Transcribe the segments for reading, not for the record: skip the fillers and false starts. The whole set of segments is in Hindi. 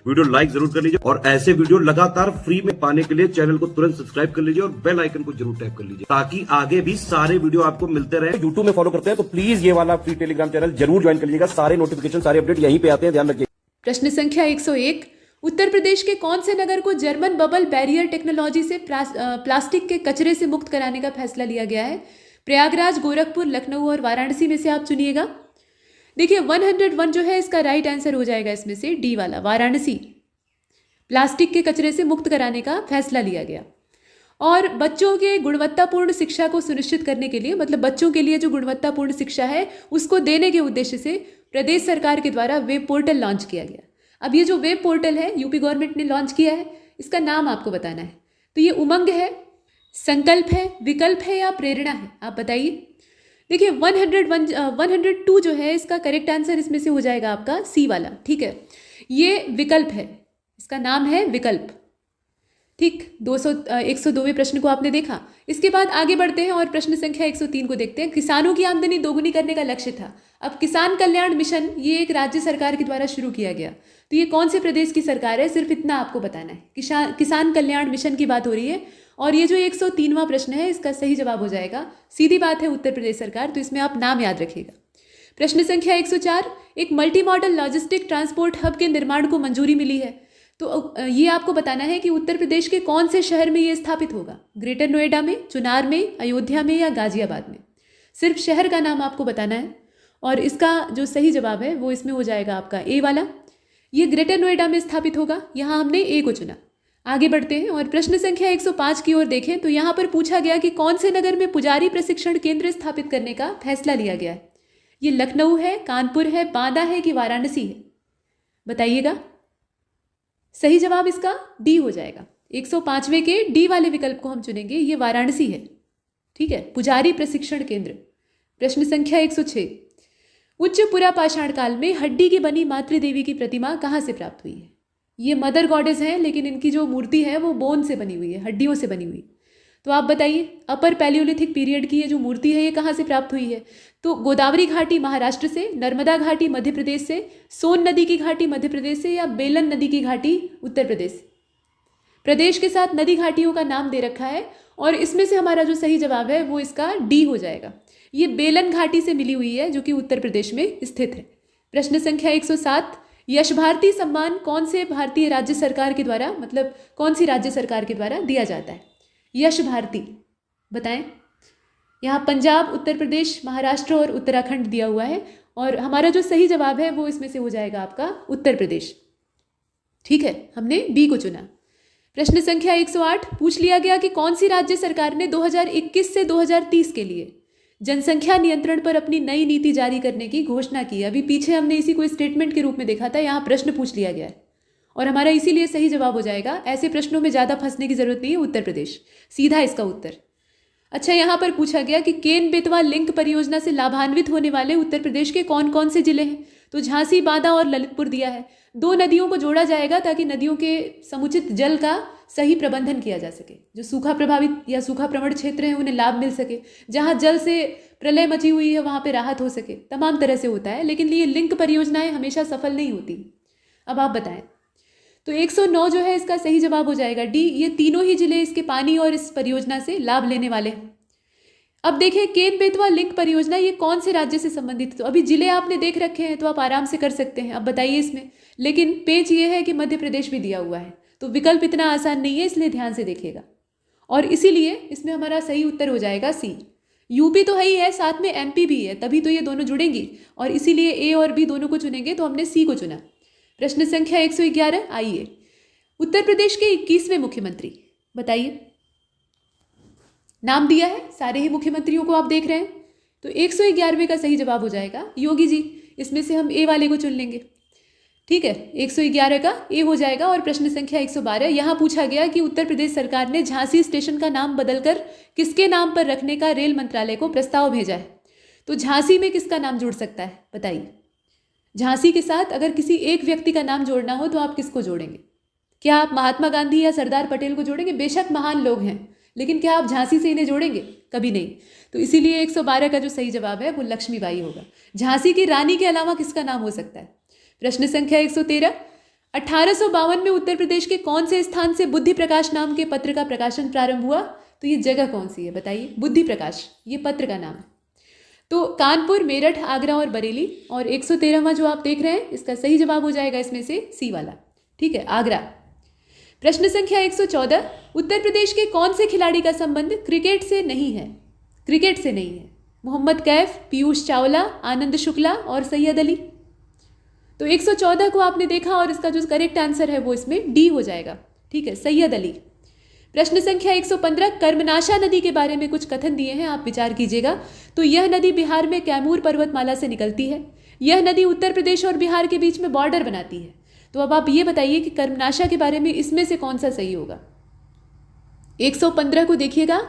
वीडियो लाइक जरूर कर लीजिए और ऐसे वीडियो लगातार फ्री में पाने के लिए चैनल को तुरंत सब्सक्राइब कर लीजिए और बेल आइकन को जरूर टैप कर लीजिए ताकि आगे भी सारे वीडियो आपको मिलते रहे। यूट्यूब में फॉलो करते हैं तो प्लीज ये वाला फ्री टेलीग्राम चैनल जरूर ज्वाइन कर लीजिएगा। सारे नोटिफिकेशन सारे अपडेट यहीं पे आते हैं, ध्यान रखिए। प्रश्न संख्या 101, उत्तर प्रदेश के कौन से नगर को जर्मन बबल बैरियर टेक्नोलॉजी से प्लास्टिक के कचरे से मुक्त कराने का फैसला लिया गया है? प्रयागराज, गोरखपुर, लखनऊ और वाराणसी में से आप चुनिएगा। देखिए 101 जो है इसका राइट आंसर हो जाएगा इसमें से डी वाला, वाराणसी। प्लास्टिक के कचरे से मुक्त कराने का फैसला लिया गया। और बच्चों के गुणवत्तापूर्ण शिक्षा को सुनिश्चित करने के लिए, मतलब बच्चों के लिए जो गुणवत्तापूर्ण शिक्षा है उसको देने के उद्देश्य से प्रदेश सरकार के द्वारा वेब पोर्टल लॉन्च किया गया। अब ये जो वेब पोर्टल है यूपी गवर्नमेंट ने लॉन्च किया है, इसका नाम आपको बताना है। तो ये उमंग है, संकल्प है, विकल्प है या प्रेरणा है, आप बताइए। देखिए 102 जो है इसका करेक्ट आंसर इसमें से हो जाएगा आपका सी वाला, ठीक है। ये विकल्प है, इसका नाम है विकल्प, ठीक। 102वें प्रश्न को आपने देखा। इसके बाद आगे बढ़ते हैं और प्रश्न संख्या 103 को देखते हैं। किसानों की आमदनी दोगुनी करने का लक्ष्य था। अब किसान कल्याण मिशन ये एक राज्य सरकार के द्वारा शुरू किया गया, तो ये कौन से प्रदेश की सरकार है, सिर्फ इतना आपको बताना है। किसान कल्याण मिशन की बात हो रही है। और ये जो 103वां प्रश्न है इसका सही जवाब हो जाएगा, सीधी बात है, उत्तर प्रदेश सरकार। तो इसमें आप नाम याद रखिएगा। प्रश्न संख्या 104, एक multi modal logistic transport hub के निर्माण को मंजूरी मिली है। तो ये आपको बताना है कि उत्तर प्रदेश के कौन से शहर में ये स्थापित होगा। ग्रेटर नोएडा में, चुनार में, अयोध्या में या गाजियाबाद में। सिर्फ शहर का नाम आपको बताना है और इसका जो सही जवाब है वो इसमें हो जाएगा आपका ए वाला। ये ग्रेटर नोएडा में स्थापित होगा, यहाँ हमने ए को चुना। आगे बढ़ते हैं और प्रश्न संख्या 105 की ओर देखें तो यहाँ पर पूछा गया कि कौन से नगर में पुजारी प्रशिक्षण केंद्र स्थापित करने का फैसला लिया गया है। ये लखनऊ है, कानपुर है, बांदा है कि वाराणसी है, बताइएगा। सही जवाब इसका डी हो जाएगा। 105वें के डी वाले विकल्प को हम चुनेंगे, ये वाराणसी है, ठीक है, पुजारी प्रशिक्षण केंद्र। प्रश्न संख्या 106, उच्च पुरापाषाण काल में हड्डी की बनी मातृदेवी की प्रतिमा कहाँ से प्राप्त हुई है? ये मदर गॉडेस हैं लेकिन इनकी जो मूर्ति है वो बोन से बनी हुई है, हड्डियों से बनी हुई। तो आप बताइए अपर पैलियोलिथिक पीरियड की ये जो मूर्ति है ये कहाँ से प्राप्त हुई है? तो गोदावरी घाटी महाराष्ट्र से, नर्मदा घाटी मध्य प्रदेश से, सोन नदी की घाटी मध्य प्रदेश से या बेलन नदी की घाटी उत्तर प्रदेश से। प्रदेश के साथ नदी घाटियों का नाम दे रखा है और इसमें से हमारा जो सही जवाब है वो इसका डी हो जाएगा। ये बेलन घाटी से मिली हुई है जो कि उत्तर प्रदेश में स्थित है। प्रश्न संख्या 107, यश भारती सम्मान कौन से भारतीय राज्य सरकार के द्वारा, मतलब कौन सी राज्य सरकार के द्वारा दिया जाता है? यश भारती बताएं। यहाँ पंजाब, उत्तर प्रदेश, महाराष्ट्र और उत्तराखंड दिया हुआ है और हमारा जो सही जवाब है वो इसमें से हो जाएगा आपका उत्तर प्रदेश, ठीक है। हमने बी को चुना। प्रश्न संख्या 108, पूछ लिया गया कि कौन सी राज्य सरकार ने 2021 से 2030 के लिए जनसंख्या नियंत्रण पर अपनी नई नीति जारी करने की घोषणा की। अभी पीछे हमने इसी को स्टेटमेंट के रूप में देखा था, यहाँ प्रश्न पूछ लिया गया है और हमारा इसीलिए सही जवाब हो जाएगा। ऐसे प्रश्नों में ज़्यादा फंसने की जरूरत नहीं है, उत्तर प्रदेश सीधा इसका उत्तर। अच्छा, यहाँ पर पूछा गया कि केन बेतवा लिंक परियोजना से लाभान्वित होने वाले उत्तर प्रदेश के कौन कौन से जिले हैं? तो झांसी, बांदा और ललितपुर दिया है। दो नदियों को जोड़ा जाएगा ताकि नदियों के समुचित जल का सही प्रबंधन किया जा सके। जो सूखा प्रभावित या सूखा प्रवण क्षेत्र हैं उन्हें लाभ मिल सके, जहाँ जल से प्रलय मची हुई है वहाँ पे राहत हो सके, तमाम तरह से होता है। लेकिन ये लिंक परियोजनाएं हमेशा सफल नहीं होती। अब आप बताएं। तो 109 जो है इसका सही जवाब हो जाएगा डी। ये तीनों ही जिले इसके पानी और इस परियोजना से लाभ लेने वाले हैं। अब देखें केन बेतवा लिंक परियोजना ये कौन से राज्य से संबंधित है? तो अभी जिले आपने देख रखे हैं तो आप आराम से कर सकते हैं। अब बताइए इसमें, लेकिन पेच ये है कि मध्य प्रदेश भी दिया हुआ है, तो विकल्प इतना आसान नहीं है, इसलिए ध्यान से देखिएगा। और इसीलिए इसमें हमारा सही उत्तर हो जाएगा सी। यूपी तो है ही है, साथ में एमपी भी है, तभी तो ये दोनों जुड़ेंगी और इसीलिए ए और बी दोनों को चुनेंगे, तो हमने सी को चुना। प्रश्न संख्या 111, आइए, उत्तर प्रदेश के 21वें मुख्यमंत्री बताइए। नाम दिया है, सारे ही मुख्यमंत्रियों को आप देख रहे हैं। तो 111वें का सही जवाब हो जाएगा योगी जी। इसमें से हम ए वाले को चुन लेंगे, ठीक है। 111 का ए हो जाएगा। और प्रश्न संख्या 112, यहाँ पूछा गया कि उत्तर प्रदेश सरकार ने झांसी स्टेशन का नाम बदलकर किसके नाम पर रखने का रेल मंत्रालय को प्रस्ताव भेजा है। तो झांसी में किसका नाम जुड़ सकता है बताइए। झांसी के साथ अगर किसी एक व्यक्ति का नाम जोड़ना हो तो आप किसको जोड़ेंगे? क्या आप महात्मा गांधी या सरदार पटेल को जोड़ेंगे? बेशक महान लोग हैं, लेकिन क्या आप झांसी से इन्हें जोड़ेंगे? कभी नहीं। तो इसीलिए 112 का जो सही जवाब है वो लक्ष्मीबाई होगा। झांसी की रानी के अलावा किसका नाम हो सकता है? प्रश्न संख्या 113, 1852 में उत्तर प्रदेश के कौन से स्थान से बुद्धि प्रकाश नाम के पत्र का प्रकाशन प्रारंभ हुआ? तो ये जगह कौन सी है बताइए? बुद्धि प्रकाश ये पत्र का नाम है। तो कानपुर, मेरठ, आगरा और बरेली। और 113वां जो आप देख रहे हैं इसका सही जवाब हो जाएगा इसमें से सी वाला। ठीक है, आगरा। प्रश्न संख्या 114, उत्तर प्रदेश के कौन से खिलाड़ी का संबंध क्रिकेट से नहीं है? क्रिकेट से नहीं है। मोहम्मद कैफ, पीयूष चावला, आनंद शुक्ला और सैयद अली। तो 114 को आपने देखा और इसका जो करेक्ट आंसर है वो इसमें डी हो जाएगा। ठीक है, सैयद अली। प्रश्न संख्या 115, कर्मनाशा नदी के बारे में कुछ कथन दिए हैं, आप विचार कीजिएगा। तो यह नदी बिहार में कैमूर पर्वतमाला से निकलती है। यह नदी उत्तर प्रदेश और बिहार के बीच में बॉर्डर बनाती है। तो अब आप ये बताइए कि कर्मनाशा के बारे में इसमें से कौन सा सही होगा? 115 को देखिएगा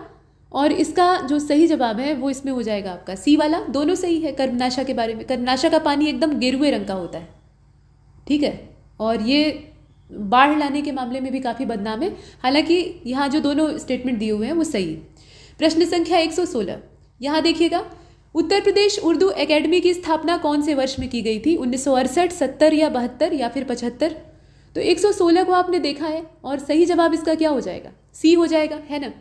और इसका जो सही जवाब है वो इसमें हो जाएगा आपका सी वाला। दोनों सही है कर्मनाशा के बारे में। कर्मनाशा का पानी एकदम गेरुए रंग का होता है। ठीक है, और ये बाढ़ लाने के मामले में भी काफ़ी बदनाम है। हालांकि यहाँ जो दोनों स्टेटमेंट दिए हुए हैं वो सही है। प्रश्न संख्या 116, यहाँ देखिएगा, उत्तर प्रदेश उर्दू एकेडमी की स्थापना कौन से वर्ष में की गई थी? 1968, 70 या 72 या फिर 75? तो 116 को आपने देखा है और सही जवाब इसका क्या हो जाएगा? सी हो जाएगा, है ना।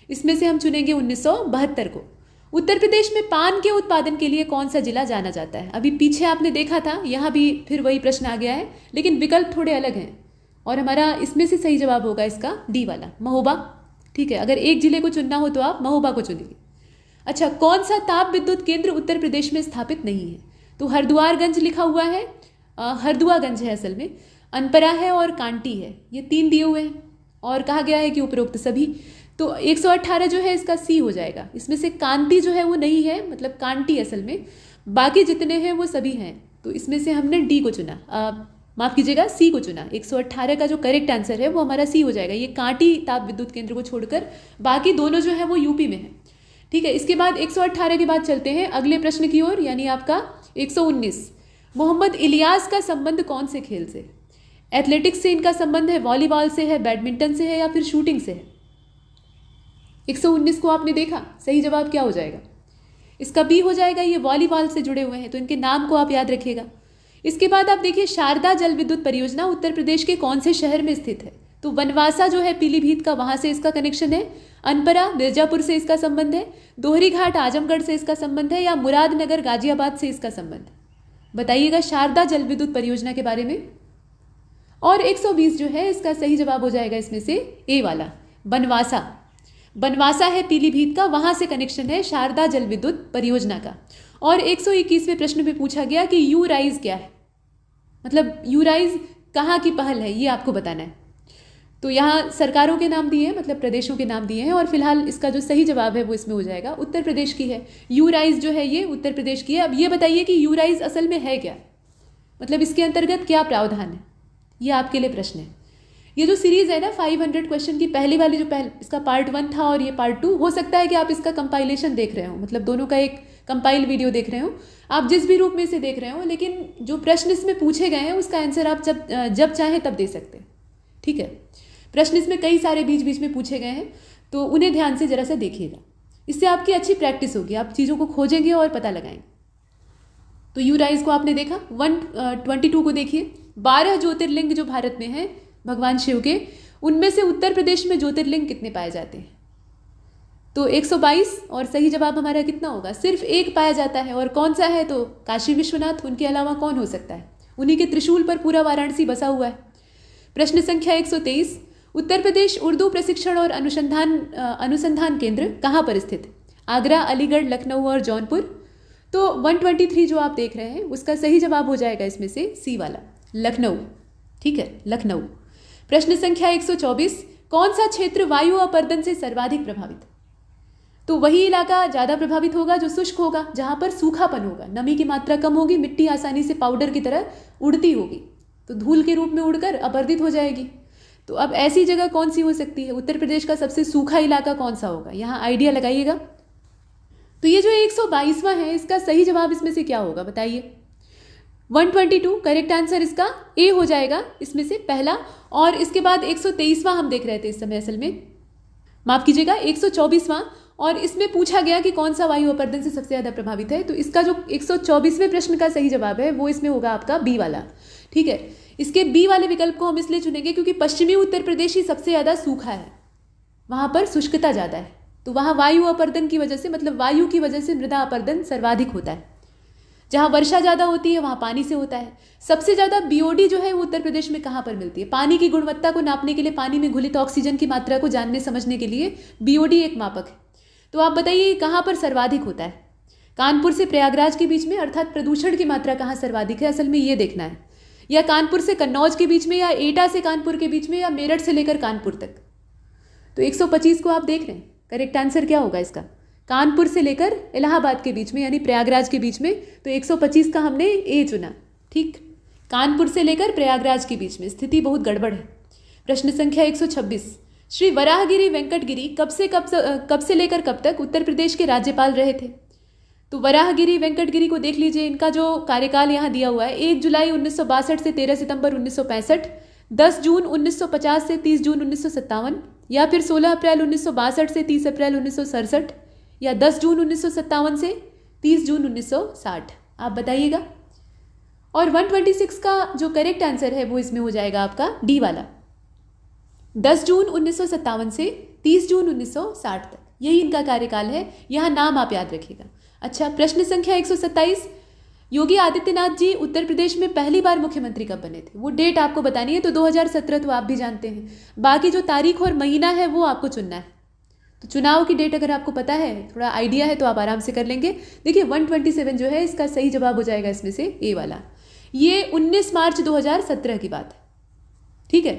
इसमें से हम चुनेंगे 1972 को। उत्तर प्रदेश में पान के उत्पादन के लिए कौन सा जिला जाना जाता है? अभी पीछे आपने देखा था, यहाँ भी फिर वही प्रश्न आ गया है, लेकिन विकल्प थोड़े अलग हैं और हमारा इसमें से सही जवाब होगा इसका डी वाला, महोबा। ठीक है, अगर एक जिले को चुनना हो तो आप महोबा को चुनेंगे। अच्छा, कौन सा ताप विद्युत केंद्र उत्तर प्रदेश में स्थापित नहीं है? तो हरिद्वारगंज लिखा हुआ है, हरदुआगंज है असल में, अनपरा है और कांटी है। ये 3 दिए हुए हैं और कहा गया है कि उपरोक्त सभी। तो 118 जो है इसका सी हो जाएगा। इसमें से कांति जो है वो नहीं है, मतलब कांटी असल में, बाकी जितने हैं वो सभी हैं। तो इसमें से हमने डी को चुना, माफ़ कीजिएगा सी को चुना। 118 का जो करेक्ट आंसर है वो हमारा सी हो जाएगा। ये कांटी ताप विद्युत केंद्र को छोड़कर बाकी दोनों जो है वो यूपी में है। ठीक है, इसके बाद 118 के बाद चलते हैं अगले प्रश्न की ओर, यानी आपका 119। मोहम्मद इलियास का संबंध कौन से खेल से? एथलेटिक्स से इनका संबंध है, वॉलीबॉल से है, बैडमिंटन से है या फिर शूटिंग से है? 119 को आपने देखा, सही जवाब क्या हो जाएगा? इसका बी हो जाएगा। ये वॉलीबॉल से जुड़े हुए हैं तो इनके नाम को आप याद रखिएगा। इसके बाद आप देखिए, शारदा जल विद्युत परियोजना उत्तर प्रदेश के कौन से शहर में स्थित है? तो वनवासा जो है पीलीभीत का, वहां से इसका कनेक्शन है। अनपरा मिर्जापुर से इसका संबंध है। दोहरी घाट आजमगढ़ से इसका संबंध है या मुरादनगर गाजियाबाद से इसका संबंध? बताइएगा शारदा जल विद्युत परियोजना के बारे में। और 120 जो है इसका सही जवाब हो जाएगा इसमें से ए वाला, बनवासा। बनवासा है पीलीभीत का, वहां से कनेक्शन है शारदा जल विद्युत परियोजना का। और 121वें प्रश्न में पूछा गया कि यू राइज क्या है, मतलब यू राइज कहाँ की पहल है, ये आपको बताना है। तो यहाँ सरकारों के नाम दिए हैं, मतलब प्रदेशों के नाम दिए हैं, और फिलहाल इसका जो सही जवाब है वो इसमें हो जाएगा उत्तर प्रदेश की है। यू राइज जो है ये उत्तर प्रदेश की है। अब ये बताइए कि यू राइज असल में है क्या, मतलब इसके अंतर्गत क्या प्रावधान है, ये आपके लिए प्रश्न है। ये जो सीरीज़ है ना 500 क्वेश्चन की, पहली वाली जो इसका पार्ट 1 था और ये पार्ट 2, हो सकता है कि आप इसका कंपाइलेशन देख रहे हो, मतलब दोनों का एक कंपाइल वीडियो देख रहे हो, आप जिस भी रूप में इसे देख रहे हो, लेकिन जो प्रश्न इसमें पूछे गए हैं उसका आंसर आप जब चाहें तब दे सकते हैं। ठीक है, प्रश्न इसमें कई सारे बीच बीच में पूछे गए हैं, तो उन्हें ध्यान से जरा सा देखिएगा, इससे आपकी अच्छी प्रैक्टिस होगी, आप चीज़ों को खोजेंगे और पता लगाएंगे। तो यू राइज को आपने देखा। 122 को देखिए, 12 ज्योतिर्लिंग जो भारत में है भगवान शिव के, उनमें से उत्तर प्रदेश में ज्योतिर्लिंग कितने पाए जाते हैं? तो 122, और सही जवाब हमारा कितना होगा? सिर्फ एक पाया जाता है, और कौन सा है? तो काशी विश्वनाथ, उनके अलावा कौन हो सकता है? उन्हीं के त्रिशूल पर पूरा वाराणसी बसा हुआ है। प्रश्न संख्या 123, उत्तर प्रदेश उर्दू प्रशिक्षण और अनुसंधान केंद्र कहाँ पर स्थित है? आगरा, अलीगढ़, लखनऊ और जौनपुर। तो 123 जो आप देख रहे हैं उसका सही जवाब हो जाएगा इसमें से सी वाला, लखनऊ। ठीक है, लखनऊ। प्रश्न संख्या 124, कौन सा क्षेत्र वायु अपर्दन से सर्वाधिक प्रभावित? तो वही इलाका ज़्यादा प्रभावित होगा जो शुष्क होगा, जहाँ पर सूखापन होगा, नमी की मात्रा कम होगी, मिट्टी आसानी से पाउडर की तरह उड़ती होगी, तो धूल के रूप में उड़कर अपर्दित हो जाएगी। तो अब ऐसी जगह कौन सी हो सकती है? उत्तर प्रदेश का सबसे सूखा इलाका कौन सा होगा? यहाँ आइडिया लगाइएगा। तो ये जो 122वां है, इसका सही जवाब इसमें से क्या होगा बताइए? 122 करेक्ट आंसर इसका ए हो जाएगा इसमें से पहला। और इसके बाद 123वां हम देख रहे थे इस समय, असल में माफ कीजिएगा 124वां और इसमें पूछा गया कि कौन सा वायु अपर्दन से सबसे ज़्यादा प्रभावित है। तो इसका जो 124वें प्रश्न का सही जवाब है वो इसमें होगा आपका बी वाला। ठीक है, इसके बी वाले विकल्प को हम इसलिए चुनेंगे क्योंकि पश्चिमी उत्तर प्रदेश ही सबसे ज़्यादा सूखा है, वहाँ पर शुष्कता ज़्यादा है, तो वहाँ वायु अपर्दन की वजह से, मतलब वायु की वजह से मृदा अपर्दन सर्वाधिक होता है। जहाँ वर्षा ज़्यादा होती है वहाँ पानी से होता है। सबसे ज़्यादा बीओडी जो है वो उत्तर प्रदेश में कहाँ पर मिलती है? पानी की गुणवत्ता को नापने के लिए, पानी में घुलित ऑक्सीजन की मात्रा को जानने समझने के लिए बीओडी एक मापक है। तो आप बताइए कहाँ पर सर्वाधिक होता है? कानपुर से प्रयागराज के बीच में, अर्थात प्रदूषण की मात्रा कहाँ सर्वाधिक है, असल में ये देखना है। या कानपुर से कन्नौज के बीच में, या एटा से कानपुर के बीच में, या मेरठ से लेकर कानपुर तक। तो 125 को आप देख रहे हैं, करेक्ट आंसर क्या होगा इसका? कानपुर से लेकर इलाहाबाद के बीच में, यानी प्रयागराज के बीच में। तो 125 का हमने ए चुना। ठीक, कानपुर से लेकर प्रयागराज के बीच में स्थिति बहुत गड़बड़ है। प्रश्न संख्या 126, श्री वराहगिरी वेंकटगिरी कब से लेकर कब तक उत्तर प्रदेश के राज्यपाल रहे थे? तो वराहगिरी वेंकटगिरी को देख लीजिए, इनका जो कार्यकाल यहाँ दिया हुआ है 1 जुलाई 1962 से 13 सितंबर 1965, 10 जून 1950 से 30 जून 1957, या फिर 16 अप्रैल 1962 से 30 अप्रैल 1967, या 10 जून 1957 से 30 जून 1960। आप बताइएगा। और 126 का जो करेक्ट आंसर है वो इसमें हो जाएगा आपका डी वाला, 10 जून 1957 से 30 जून 1960 तक, यही इनका कार्यकाल है। यहाँ नाम आप याद रखिएगा। अच्छा, प्रश्न संख्या 127, योगी आदित्यनाथ जी उत्तर प्रदेश में पहली बार मुख्यमंत्री कब बने थे? वो डेट आपको बतानी है। तो 2017 तो आप भी जानते हैं, बाकी जो तारीख और महीना है वो आपको चुनना है। तो चुनाव की डेट अगर आपको पता है, थोड़ा आइडिया है, तो आप आराम से कर लेंगे। देखिए 127 जो है इसका सही जवाब हो जाएगा इसमें से ए वाला। ये 19 मार्च 2017 की बात है। ठीक है,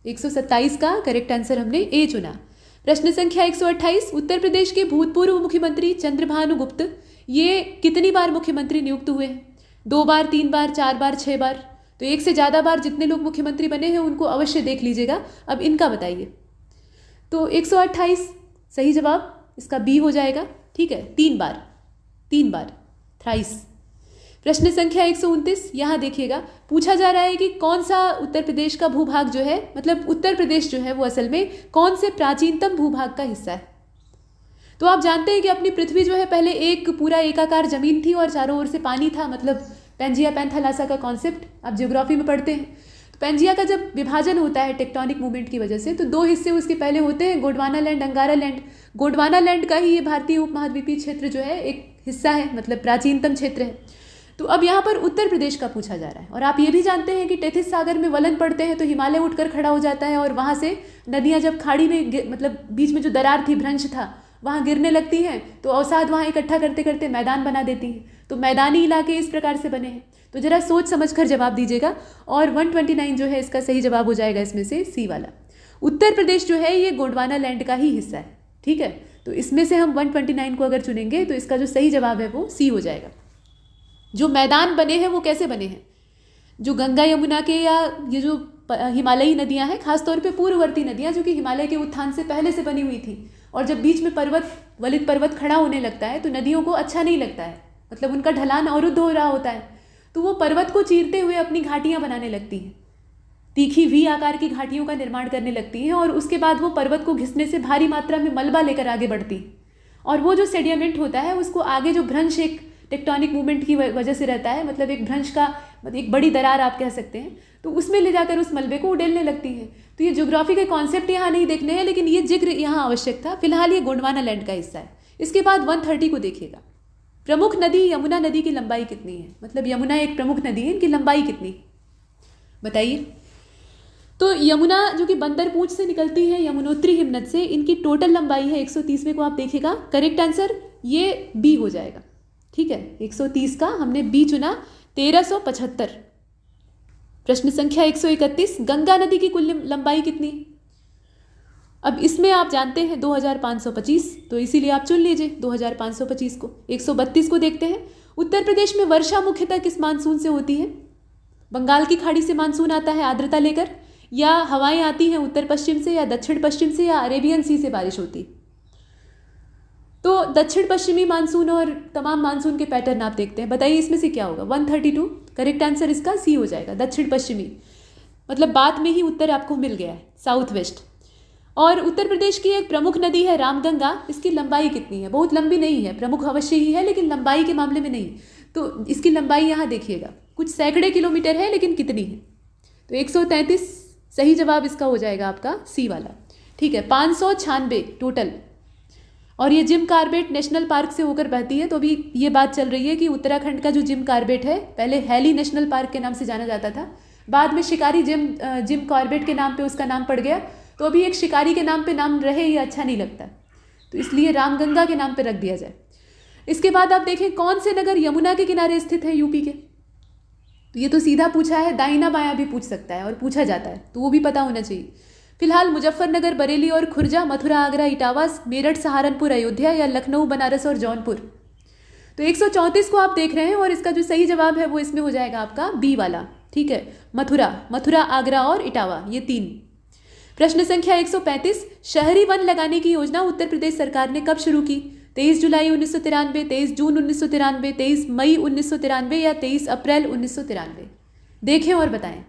127 का करेक्ट आंसर हमने ए चुना। प्रश्न संख्या 128, उत्तर प्रदेश के भूतपूर्व मुख्यमंत्री चंद्रभानु गुप्त ये कितनी बार मुख्यमंत्री नियुक्त हुए हैं? 2 बार, 3 बार, 4 बार, 6 बार? तो एक से ज़्यादा बार जितने लोग मुख्यमंत्री बने हैं उनको अवश्य देख लीजिएगा। अब इनका बताइए। तो 128 सही जवाब इसका बी हो जाएगा। ठीक है, 3 बार, थ्राइस। प्रश्न संख्या 129, यहाँ देखिएगा, पूछा जा रहा है कि कौन सा उत्तर प्रदेश का भूभाग जो है, मतलब उत्तर प्रदेश जो है वो असल में कौन से प्राचीनतम भूभाग का हिस्सा है? तो आप जानते हैं कि अपनी पृथ्वी जो है पहले एक पूरा एकाकार जमीन थी और चारों ओर से पानी था, मतलब पेंजिया पैंथालासा का कॉन्सेप्ट आप ज्योग्राफी में पढ़ते हैं। तो पेंजिया का जब विभाजन होता है टेक्टोनिक मूवमेंट की वजह से, तो 2 हिस्से उसके पहले होते हैं, गोंडवाना लैंड, अंगारा लैंड। गोंडवाना लैंड का ही ये भारतीय उपमहाद्वीपीय क्षेत्र जो है एक हिस्सा है, मतलब प्राचीनतम क्षेत्र है। तो अब यहाँ पर उत्तर प्रदेश का पूछा जा रहा है। और आप ये भी जानते हैं कि टेथिस सागर में वलन पड़ते हैं तो हिमालय उठकर खड़ा हो जाता है, और वहाँ से नदियाँ जब खाड़ी में, मतलब बीच में जो दरार थी, भ्रंश था, वहाँ गिरने लगती हैं, तो अवसाद वहाँ इकट्ठा करते करते मैदान बना देती हैं। तो मैदानी इलाके इस प्रकार से बने हैं। तो जरा सोच समझ कर जवाब दीजिएगा। और 129 जो है इसका सही जवाब हो जाएगा इसमें से सी वाला। उत्तर प्रदेश जो है ये गोंडवाना लैंड का ही हिस्सा है। ठीक है, तो इसमें से हम 129 को अगर चुनेंगे तो इसका जो सही जवाब है वो सी हो जाएगा। जो मैदान बने हैं वो कैसे बने हैं? जो गंगा यमुना के, या ये जो हिमालयी नदियां हैं, खासतौर पे पूर्ववर्ती नदियां जो कि हिमालय के उत्थान से पहले से बनी हुई थी, और जब बीच में वलित पर्वत खड़ा होने लगता है तो नदियों को अच्छा नहीं लगता है, मतलब उनका ढलान अवरुद्ध हो रहा होता है, तो वो पर्वत को चीरते हुए अपनी घाटियां बनाने लगती हैं, तीखी वी आकार की घाटियों का निर्माण करने लगती हैं, और उसके बाद वो पर्वत को घिसने से भारी मात्रा में मलबा लेकर आगे बढ़ती है। और वो जो सेडिमेंट होता है उसको आगे जो भ्रंश एक टेक्टोनिक मूवमेंट की वजह से रहता है, मतलब एक भ्रंश का, मतलब एक बड़ी दरार आप कह सकते हैं, तो उसमें ले जाकर उस मलबे को उड़ेलने लगती है। तो ये ज्योग्राफी के कॉन्सेप्ट यहाँ नहीं देखने हैं, लेकिन ये जिक्र यहाँ आवश्यक था। फिलहाल ये गोंडवाना लैंड का हिस्सा है। इसके बाद 130 को देखिएगा। प्रमुख नदी यमुना नदी की लंबाई कितनी है? मतलब यमुना एक प्रमुख नदी है, इनकी लंबाई कितनी बताइए। तो यमुना जो कि बंदरपूंछ से निकलती है, यमुनोत्री हिमनद से, इनकी टोटल लंबाई है 130। को आप देखिएगा, करेक्ट आंसर ये बी हो जाएगा। ठीक है, 130 का हमने बी चुना, 1375। प्रश्न संख्या 131, गंगा नदी की कुल लंबाई कितनी? अब इसमें आप जानते हैं 2525, तो इसीलिए आप चुन लीजिए 2525 को। 132 को देखते हैं। उत्तर प्रदेश में वर्षा मुख्यतः किस मानसून से होती है? बंगाल की खाड़ी से मानसून आता है आर्द्रता लेकर, या हवाएं आती हैं उत्तर पश्चिम से, या दक्षिण पश्चिम से, या अरेबियन सी से बारिश होती है? तो दक्षिण पश्चिमी मानसून और तमाम मानसून के पैटर्न आप देखते हैं, बताइए इसमें से क्या होगा? 132 करेक्ट आंसर इसका सी हो जाएगा, दक्षिण पश्चिमी, मतलब बात में ही उत्तर आपको मिल गया है, साउथ वेस्ट। और उत्तर प्रदेश की एक प्रमुख नदी है रामगंगा, इसकी लंबाई कितनी है? बहुत लंबी नहीं है, प्रमुख अवश्य ही है लेकिन लंबाई के मामले में नहीं। तो इसकी लंबाई यहाँ देखिएगा, कुछ सैकड़े किलोमीटर है लेकिन कितनी है? तो 133 सही जवाब इसका हो जाएगा आपका सी वाला। ठीक है, 596 टोटल। और ये जिम कॉर्बेट नेशनल पार्क से होकर बहती है। तो अभी ये बात चल रही है कि उत्तराखंड का जो जिम कॉर्बेट है, पहले हैली नेशनल पार्क के नाम से जाना जाता था, बाद में शिकारी जिम कॉर्बेट के नाम पे उसका नाम पड़ गया। तो अभी एक शिकारी के नाम पे नाम रहे ये अच्छा नहीं लगता, तो इसलिए रामगंगा के नाम पे रख दिया जाए। इसके बाद आप देखें कौन से नगर यमुना के किनारे स्थित है यूपी के? तो ये तो सीधा पूछा है, दाहिना बायां भी पूछ सकता है और पूछा जाता है, तो वो भी पता होना चाहिए। फिलहाल मुजफ्फरनगर, बरेली और खुर्जा, मथुरा, आगरा, इटावा, मेरठ, सहारनपुर, अयोध्या या लखनऊ, बनारस और जौनपुर। तो 134 को आप देख रहे हैं और इसका जो सही जवाब है वो इसमें हो जाएगा आपका बी वाला। ठीक है, मथुरा, आगरा और इटावा, ये 3। प्रश्न संख्या 135, शहरी वन लगाने की योजना उत्तर प्रदेश सरकार ने कब शुरू की? 23 जुलाई 1993, 23 जून 1993, 23 मई 1993 या 23 अप्रैल 1993? देखें और बताएं।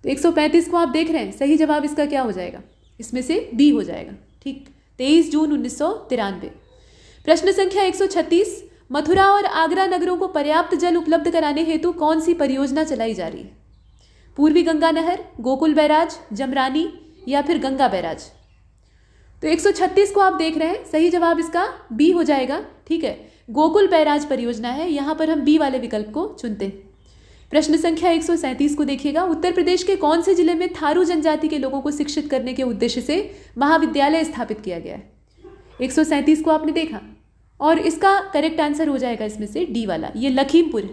तो 135 को आप देख रहे हैं, सही जवाब इसका क्या हो जाएगा? इसमें से बी हो जाएगा। ठीक, 23 जून 1993। प्रश्न संख्या 136, मथुरा और आगरा नगरों को पर्याप्त जल उपलब्ध कराने हेतु कौन सी परियोजना चलाई जा रही है? पूर्वी गंगा नहर, गोकुल बैराज, जमरानी या फिर गंगा बैराज? तो 136 को आप देख रहे हैं, सही जवाब इसका बी हो जाएगा। ठीक है, गोकुल बैराज परियोजना है, यहां पर हम बी वाले विकल्प को चुनते हैं। प्रश्न संख्या 137 को देखिएगा, उत्तर प्रदेश के कौन से जिले में थारू जनजाति के लोगों को शिक्षित करने के उद्देश्य से महाविद्यालय स्थापित किया गया है? 137 को आपने देखा और इसका करेक्ट आंसर हो जाएगा इसमें से डी वाला, ये लखीमपुर है।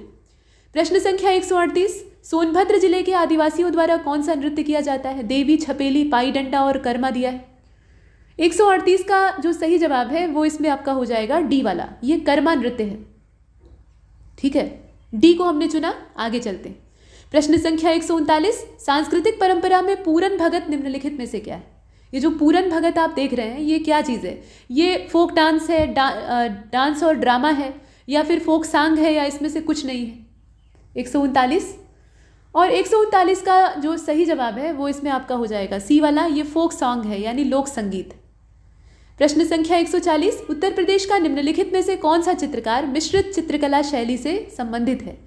प्रश्न संख्या 138, सोनभद्र जिले के आदिवासियों द्वारा कौन सा नृत्य किया जाता है? देवी, छपेली, पाई डंडा और कर्मा दिया है। 138 का जो सही जवाब है वो इसमें आपका हो जाएगा डी वाला, ये कर्मा नृत्य है। ठीक है, डी को हमने चुना, आगे चलते हैं। प्रश्न संख्या 139, सांस्कृतिक परंपरा में पूरन भगत निम्नलिखित में से क्या है? ये जो पूरन भगत आप देख रहे हैं ये क्या चीज़ है? ये फोक डांस है, डांस और ड्रामा है, या फिर फोक सॉन्ग है, या इसमें से कुछ नहीं है? 139 और 139 का जो सही जवाब है वो इसमें आपका हो जाएगा सी वाला, ये फोक सॉन्ग है यानी लोक संगीत। प्रश्न संख्या 140, उत्तर प्रदेश का निम्नलिखित में से कौन सा चित्रकार मिश्रित चित्रकला शैली से संबंधित है?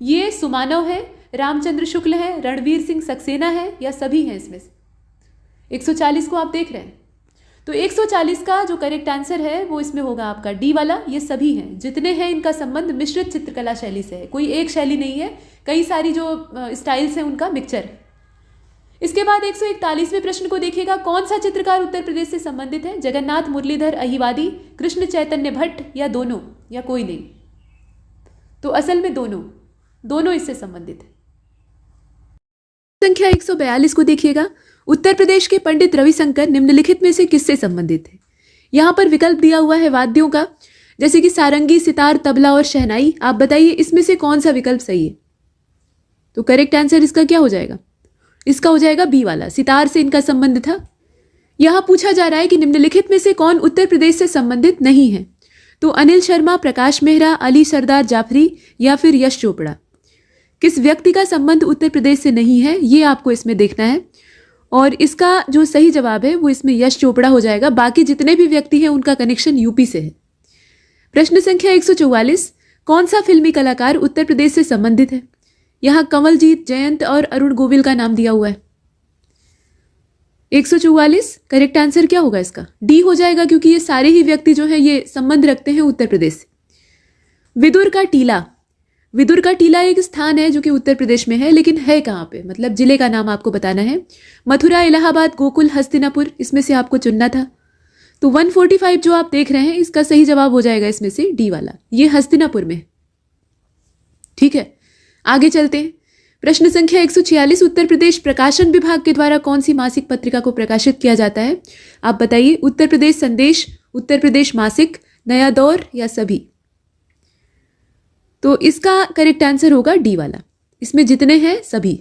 ये सुमानव है, रामचंद्र शुक्ल है, रणवीर सिंह सक्सेना है या सभी हैं इसमें से? 140 को आप देख रहे हैं, तो 140 का जो करेक्ट आंसर है वो इसमें होगा आपका डी वाला, ये सभी हैं, जितने हैं इनका संबंध मिश्रित चित्रकला शैली से है, कोई एक शैली नहीं है, कई सारी जो स्टाइल्स हैं उनका मिक्सचर है। इसके बाद 141वें प्रश्न को देखिएगा, कौन सा चित्रकार उत्तर प्रदेश से संबंधित है? जगन्नाथ मुरलीधर अहिवादी, कृष्ण चैतन्य भट्ट या दोनों या कोई नहीं? तो असल में दोनों इससे संबंधित है। संख्या 142 को देखिएगा, उत्तर प्रदेश के पंडित रविशंकर निम्नलिखित में से किससे संबंधित है? यहां पर विकल्प दिया हुआ है वाद्यों का, जैसे कि सारंगी, सितार, तबला और शहनाई। आप बताइए इसमें से कौन सा विकल्प सही है? तो करेक्ट आंसर इसका क्या हो जाएगा? इसका हो जाएगा बी वाला, सितार से इनका संबंध था। यहां पूछा जा रहा है कि निम्नलिखित में से कौन उत्तर प्रदेश से संबंधित नहीं है? तो अनिल शर्मा, प्रकाश मेहरा, अली सरदार जाफरी या फिर यश चोपड़ा? किस व्यक्ति का संबंध उत्तर प्रदेश से नहीं है ये आपको इसमें देखना है, और इसका जो सही जवाब है वो इसमें यश चोपड़ा हो जाएगा। बाकी जितने भी व्यक्ति हैं उनका कनेक्शन यूपी से है। प्रश्न संख्या 144, कौन सा फिल्मी कलाकार उत्तर प्रदेश से संबंधित है? यहाँ कमलजीत, जयंत और अरुण गोविल का नाम दिया हुआ है। 144 करेक्ट आंसर क्या होगा इसका? डी हो जाएगा, क्योंकि ये सारे ही व्यक्ति जो है ये संबंध रखते हैं उत्तर प्रदेश से। विदुर का टीला एक स्थान है जो कि उत्तर प्रदेश में है, लेकिन है कहाँ पे, मतलब जिले का नाम आपको बताना है। मथुरा, इलाहाबाद, गोकुल, हस्तिनापुर, इसमें से आपको चुनना था। तो 145 जो आप देख रहे हैं इसका सही जवाब हो जाएगा इसमें से डी वाला, ये हस्तिनापुर में। ठीक है, आगे चलते हैं। प्रश्न संख्या 146, उत्तर प्रदेश प्रकाशन विभाग के द्वारा कौन सी मासिक पत्रिका को प्रकाशित किया जाता है? आप बताइए, उत्तर प्रदेश संदेश, उत्तर प्रदेश मासिक, नया दौर या सभी? तो इसका करेक्ट आंसर होगा डी वाला, इसमें जितने हैं सभी।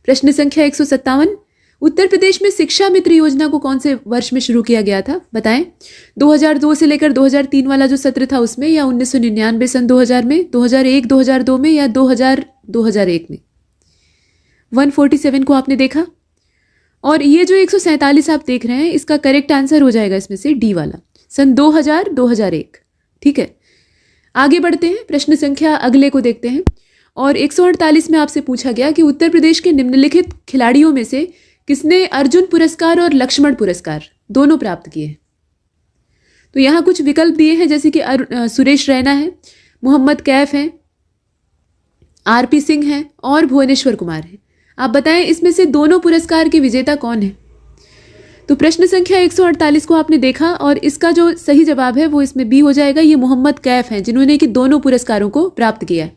प्रश्न संख्या 157, उत्तर प्रदेश में शिक्षा मित्र योजना को कौन से वर्ष में शुरू किया गया था? बताएं। 2002 से लेकर 2003 वाला जो सत्र था उसमें, या 1999 सन 2000 में, 2001 2002 में, या 2001 में? 147 को आपने देखा और ये जो 147 आप देख रहे हैं, इसका करेक्ट आंसर हो जाएगा इसमें से डी वाला, सन 2000-2001। ठीक है, आगे बढ़ते हैं, प्रश्न संख्या अगले को देखते हैं। और 148 में आपसे पूछा गया कि उत्तर प्रदेश के निम्नलिखित खिलाड़ियों में से किसने अर्जुन पुरस्कार और लक्ष्मण पुरस्कार दोनों प्राप्त किए हैं। तो यहाँ कुछ विकल्प दिए हैं, जैसे कि सुरेश रैना है, मोहम्मद कैफ हैं, आरपी सिंह हैं और भुवनेश्वर कुमार हैं। आप बताएं इसमें से दोनों पुरस्कार के विजेता कौन है। तो प्रश्न संख्या 148 को आपने देखा और इसका जो सही जवाब है वो इसमें बी हो जाएगा। ये मोहम्मद कैफ हैं जिन्होंने कि दोनों पुरस्कारों को प्राप्त किया है।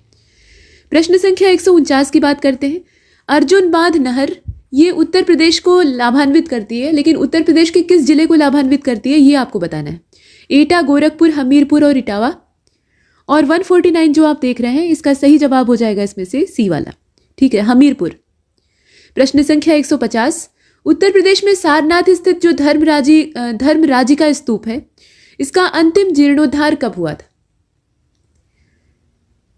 प्रश्न संख्या 149 की बात करते हैं। अर्जुन बांध नहर ये उत्तर प्रदेश को लाभान्वित करती है, लेकिन उत्तर प्रदेश के किस जिले को लाभान्वित करती है ये आपको बताना है। एटा, गोरखपुर, हमीरपुर और इटावा। और 149 जो आप देख रहे हैं, इसका सही जवाब हो जाएगा इसमें से सी वाला। ठीक है, हमीरपुर। प्रश्न संख्या 150, उत्तर प्रदेश में सारनाथ स्थित जो धर्मराजी का स्तूप है, इसका अंतिम जीर्णोद्धार कब हुआ था।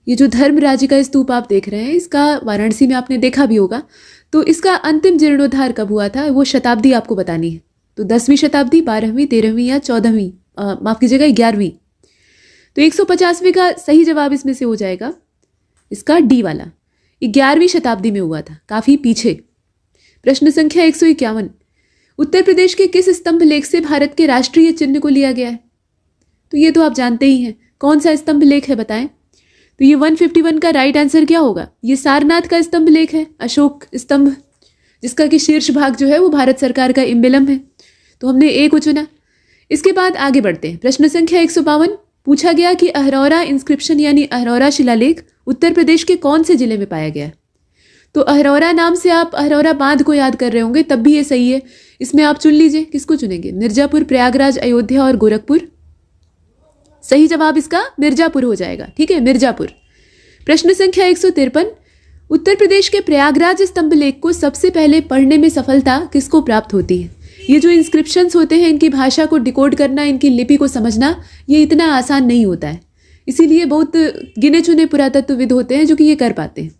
ये जो धर्मराजी का स्तूप आप देख रहे हैं, इसका वाराणसी में आपने देखा भी होगा। तो इसका अंतिम जीर्णोद्धार कब हुआ था, वो शताब्दी आपको बतानी है। तो 10वीं शताब्दी, 12वीं, 13वीं या 14वीं, माफ कीजिएगा 11वीं। तो 150वें का सही जवाब इसमें से हो जाएगा इसका डी वाला, 11वीं शताब्दी में हुआ था, काफी पीछे। प्रश्न संख्या 151, उत्तर प्रदेश के किस स्तंभ लेख से भारत के राष्ट्रीय चिन्ह को लिया गया है। तो ये तो आप जानते ही हैं, कौन सा स्तंभ लेख है बताएं। तो ये 151 का राइट आंसर क्या होगा। ये सारनाथ का स्तंभ लेख है, अशोक स्तंभ, जिसका कि शीर्ष भाग जो है वो भारत सरकार का एम्बलम है। तो हमने ए को चुना। इसके बाद आगे बढ़ते हैं। प्रश्न संख्या 152, पूछा गया कि अहरौरा इंस्क्रिप्शन यानी अहरौरा शिलालेख उत्तर प्रदेश के कौन से जिले में पाया गया। तो अहरौरा नाम से आप अहरौरा बांध को याद कर रहे होंगे, तब भी ये सही है। इसमें आप चुन लीजिए, किसको चुनेंगे। मिर्जापुर, प्रयागराज, अयोध्या और गोरखपुर। सही जवाब इसका मिर्जापुर हो जाएगा। ठीक है, मिर्जापुर। प्रश्न संख्या 153, उत्तर प्रदेश के प्रयागराज स्तंभ लेख को सबसे पहले पढ़ने में सफलता किसको प्राप्त होती है। ये जो इंस्क्रिप्शंस होते हैं, इनकी भाषा को डिकोड करना, इनकी लिपि को समझना, ये इतना आसान नहीं होता है। इसीलिए बहुत गिने चुने पुरातत्वविद होते हैं जो कि ये कर पाते हैं।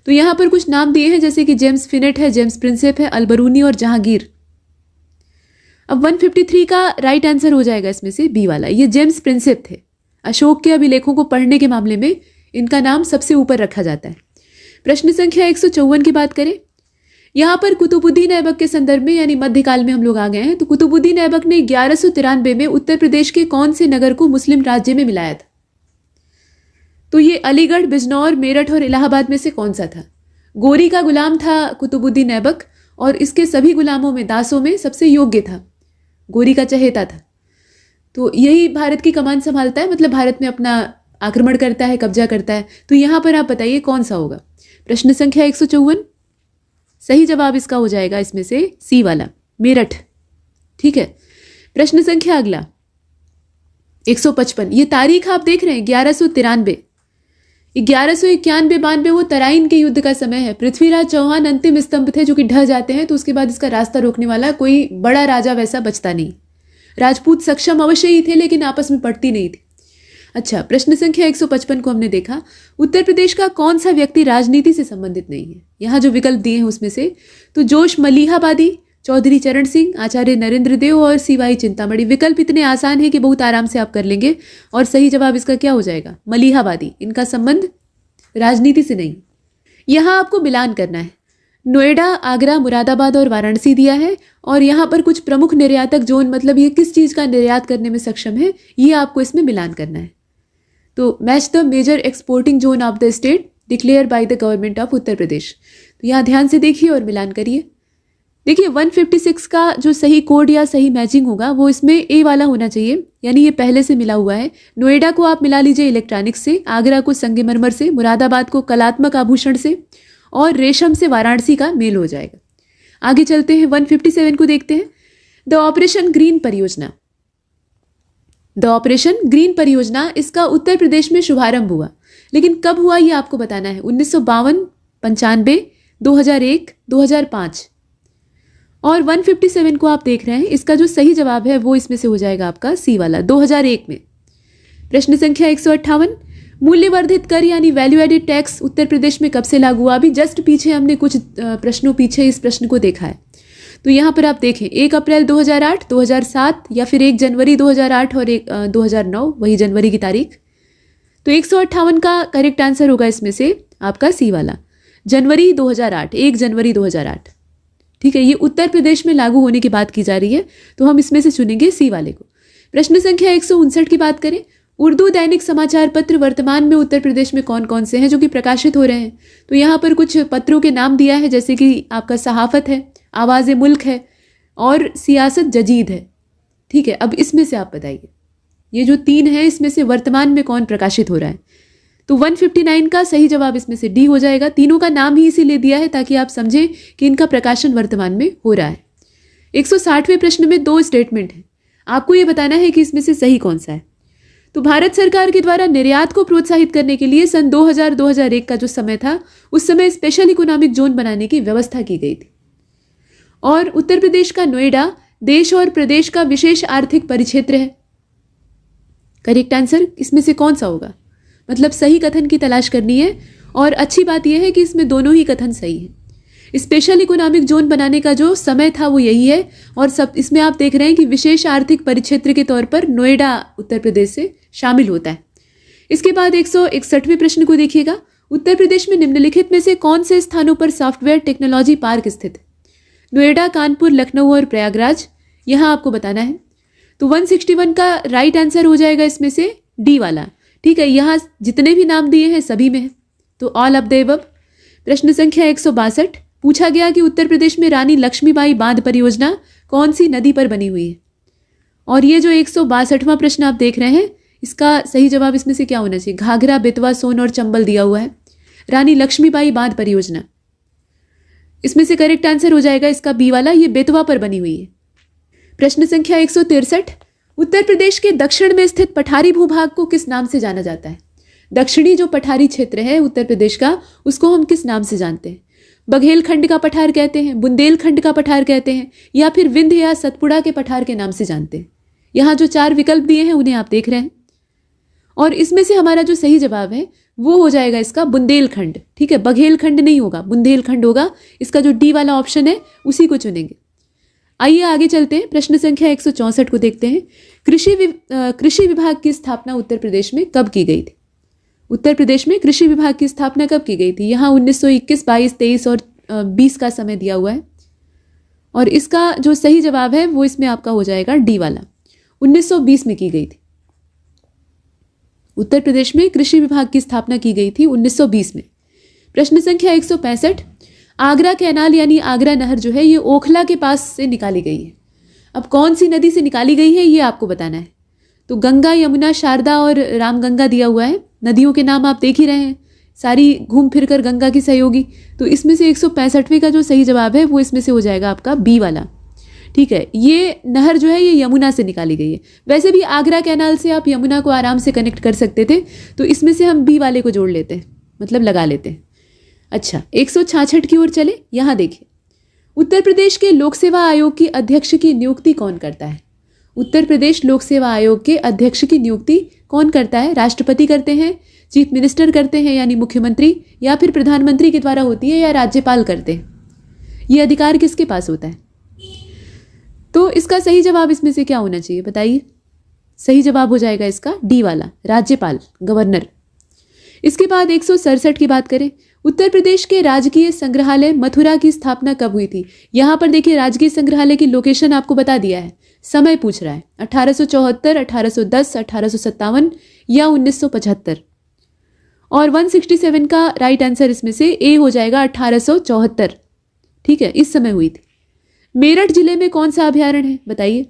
तो यहाँ पर कुछ नाम दिए हैं, जैसे कि जेम्स फिनेट है, जेम्स प्रिंसेप है, अलबरूनी और जहांगीर। अब 153 का राइट आंसर हो जाएगा इसमें से बी वाला, ये जेम्स प्रिंसेप थे। अशोक के अभिलेखों को पढ़ने के मामले में इनका नाम सबसे ऊपर रखा जाता है। प्रश्न संख्या 154 की बात करें, यहाँ पर कुतुबुद्दीन ऐबक के संदर्भ में यानी मध्यकाल में हम लोग आ गए हैं। तो कुतुबुद्दीन ऐबक ने 1193 में उत्तर प्रदेश के कौन से नगर को मुस्लिम राज्य में मिलाया था। तो ये अलीगढ़, बिजनौर, मेरठ और इलाहाबाद में से कौन सा था। गोरी का गुलाम था कुतुबुद्दीन ऐबक और इसके सभी गुलामों में, दासों में सबसे योग्य था, गोरी का चहेता था। तो यही भारत की कमान संभालता है, मतलब भारत में अपना आक्रमण करता है, कब्जा करता है। तो यहाँ पर आप बताइए कौन सा होगा। प्रश्न संख्या 154, सही जवाब इसका हो जाएगा इसमें से सी वाला, मेरठ। ठीक है, प्रश्न संख्या अगला 155, ये तारीख आप देख रहे हैं 1193, 1191-92 वो तराइन के युद्ध का समय है। पृथ्वीराज चौहान अंतिम स्तंभ थे जो कि ढह जाते हैं, तो उसके बाद इसका रास्ता रोकने वाला कोई बड़ा राजा वैसा बचता नहीं। राजपूत सक्षम अवश्य ही थे, लेकिन आपस में पड़ती नहीं थी। अच्छा, प्रश्न संख्या 155 को हमने देखा। उत्तर प्रदेश का कौन सा व्यक्ति राजनीति से संबंधित नहीं है। यहाँ जो विकल्प दिए हैं उसमें से, तो जोश मलिहाबादी, चौधरी चरण सिंह, आचार्य नरेंद्र देव और सीवाई चिंतामणि। विकल्प इतने आसान है कि बहुत आराम से आप कर लेंगे। और सही जवाब इसका क्या हो जाएगा, मलिहाबादी। इनका संबंध राजनीति से नहीं। यहाँ आपको मिलान करना है। नोएडा, आगरा, मुरादाबाद और वाराणसी दिया है, और यहाँ पर कुछ प्रमुख निर्यातक जोन, मतलब ये किस चीज़ का निर्यात करने में सक्षम है, ये आपको इसमें मिलान करना है। तो match the major exporting zone of the state declared by the government of Uttar Pradesh. तो यहाँ ध्यान से देखिए और मिलान करिए। देखिए 156 का जो सही कोड या सही मैचिंग होगा वो इसमें ए वाला होना चाहिए, यानी ये पहले से मिला हुआ है। नोएडा को आप मिला लीजिए इलेक्ट्रॉनिक्स से, आगरा को संगमरमर से, मुरादाबाद को कलात्मक आभूषण से, और रेशम से वाराणसी का मेल हो जाएगा। आगे चलते हैं, 157 को देखते हैं। द ऑपरेशन ग्रीन परियोजना, द ऑपरेशन ग्रीन परियोजना, इसका उत्तर प्रदेश में शुभारंभ हुआ, लेकिन कब हुआ ये आपको बताना है। 1952, 95, 2001, 2005। और 157 को आप देख रहे हैं, इसका जो सही जवाब है वो इसमें से हो जाएगा आपका सी वाला, 2001 में। प्रश्न संख्या 158, मूल्यवर्धित कर यानी value added tax Uttar Pradesh में कब से लागू हुआ। अभी जस्ट पीछे हमने कुछ प्रश्नों पीछे इस प्रश्न को देखा है। तो यहाँ पर आप देखें 1 अप्रैल 2008, 2007 या फिर 1 जनवरी 2008 और 2009, वही जनवरी की तारीख। तो 158 का करेक्ट आंसर होगा इसमें से आपका सी वाला, जनवरी 2008, 1 जनवरी 2008। ठीक है, ये उत्तर प्रदेश में लागू होने की बात की जा रही है, तो हम इसमें से चुनेंगे सी वाले को। प्रश्न संख्या 159 की बात करें, उर्दू दैनिक समाचार पत्र वर्तमान में उत्तर प्रदेश में कौन कौन से हैं जो कि प्रकाशित हो रहे हैं? तो यहाँ पर कुछ पत्रों के नाम दिया है, जैसे कि आपका सहाफ़त है, आवाज़ मुल्क है और सियासत जदीद है। ठीक है, अब इसमें से आप बताइए, ये जो 3 हैं इसमें से वर्तमान में कौन प्रकाशित हो रहा है? तो 159 का सही जवाब इसमें से डी हो जाएगा। तीनों का नाम ही इसीलिए दिया है ताकि आप समझें कि इनका प्रकाशन वर्तमान में हो रहा है। 160वें प्रश्न में 2 स्टेटमेंट हैं, आपको ये बताना है कि इसमें से सही कौन सा है। तो भारत सरकार के द्वारा निर्यात को प्रोत्साहित करने के लिए सन 2000-2001 का जो समय था, उस समय स्पेशल इकोनॉमिक जोन बनाने की व्यवस्था की गई थी। और उत्तर प्रदेश का नोएडा देश और प्रदेश का विशेष आर्थिक परिक्षेत्र है। करेक्ट आंसर इसमें से कौन सा होगा? मतलब सही कथन की तलाश करनी है, और अच्छी बात यह है कि इसमें दोनों ही कथन सही है। स्पेशल इकोनॉमिक जोन बनाने का जो समय था वो यही है, और सब इसमें आप देख रहे हैं कि विशेष आर्थिक परिक्षेत्र के तौर पर नोएडा उत्तर प्रदेश से शामिल होता है। इसके बाद 161वें प्रश्न को देखिएगा, उत्तर प्रदेश में निम्नलिखित में से कौन से स्थानों पर सॉफ्टवेयर टेक्नोलॉजी पार्क स्थित है? नोएडा, कानपुर, लखनऊ और प्रयागराज, यहाँ आपको बताना है। तो 161 का राइट आंसर हो जाएगा इसमें से डी वाला। ठीक है, यहाँ जितने भी नाम दिए हैं सभी में है, तो ऑल ऑफ द अबव। प्रश्न संख्या 162, पूछा गया कि उत्तर प्रदेश में रानी लक्ष्मीबाई बांध परियोजना कौन सी नदी पर बनी हुई है? और ये जो 162वां प्रश्न आप देख रहे हैं, इसका सही जवाब इसमें से क्या होना चाहिए? घाघरा, बेतवा, सोन और चंबल दिया हुआ है। रानी लक्ष्मीबाई बांध परियोजना, इसमें से करेक्ट आंसर हो जाएगा इसका बी वाला, ये बेतवा पर बनी हुई है। प्रश्न संख्या 163, उत्तर प्रदेश के दक्षिण में स्थित पठारी भूभाग को किस नाम से जाना जाता है? दक्षिणी जो पठारी क्षेत्र है उत्तर प्रदेश का, उसको हम किस नाम से जानते हैं? बघेलखंड का पठार कहते हैं, बुंदेलखंड का पठार कहते हैं, या फिर विंध्य या सतपुड़ा के पठार के नाम से जानते हैं? यहाँ जो 4 विकल्प दिए हैं उन्हें आप देख रहे हैं, और इसमें से हमारा जो सही जवाब है वो हो जाएगा इसका बुंदेलखंड। ठीक है, बघेलखंड नहीं होगा, बुंदेलखंड होगा। इसका जो डी वाला ऑप्शन है उसी को चुनेंगे। आइए आगे चलते हैं, प्रश्न संख्या 164 को देखते हैं। कृषि विभाग की स्थापना उत्तर प्रदेश में कब की गई थी? उत्तर प्रदेश में कृषि विभाग की स्थापना कब की गई थी? यहाँ 1921, 22, 23 और 20 का समय दिया हुआ है, और इसका जो सही जवाब है वो इसमें आपका हो जाएगा डी वाला, 1920 में की गई थी। उत्तर प्रदेश में कृषि विभाग की स्थापना की गई थी 1920 में। प्रश्न संख्या 165, आगरा कैनाल यानी आगरा नहर जो है ये ओखला के पास से निकाली गई है। अब कौन सी नदी से निकाली गई है ये आपको बताना है। तो गंगा, यमुना, शारदा और रामगंगा दिया हुआ है। नदियों के नाम आप देख ही रहे हैं, सारी घूम फिर कर गंगा की सहयोगी। तो इसमें से 165वें का जो सही जवाब है वो इसमें से हो जाएगा आपका बी वाला। ठीक है, ये नहर जो है ये यमुना से निकाली गई है। वैसे भी आगरा कैनाल से आप यमुना को आराम से कनेक्ट कर सकते थे, तो इसमें से हम बी वाले को जोड़ लेते हैं, मतलब लगा लेते हैं। अच्छा, 166 की ओर चले। यहाँ देखिए, उत्तर प्रदेश के लोक सेवा आयोग की अध्यक्ष की नियुक्ति कौन करता है? उत्तर प्रदेश लोक सेवा आयोग के अध्यक्ष की नियुक्ति कौन करता है? राष्ट्रपति करते हैं, चीफ मिनिस्टर करते हैं यानी मुख्यमंत्री, या फिर प्रधानमंत्री के द्वारा होती है, या राज्यपाल करते हैं? ये अधिकार किसके पास होता है? तो इसका सही जवाब इसमें से क्या होना चाहिए बताइए? सही जवाब हो जाएगा इसका डी वाला, राज्यपाल, गवर्नर। इसके बाद 167 की बात करें, उत्तर प्रदेश के राजकीय संग्रहालय मथुरा की स्थापना कब हुई थी? यहाँ पर देखिए राजकीय संग्रहालय की लोकेशन आपको बता दिया है, समय पूछ रहा है 1874, 1810, 1857 या 1975। और 167 का राइट आंसर इसमें से ए हो जाएगा, 1874। ठीक है, इस समय हुई थी। मेरठ जिले में कौन सा अभयारण्य है बताइए?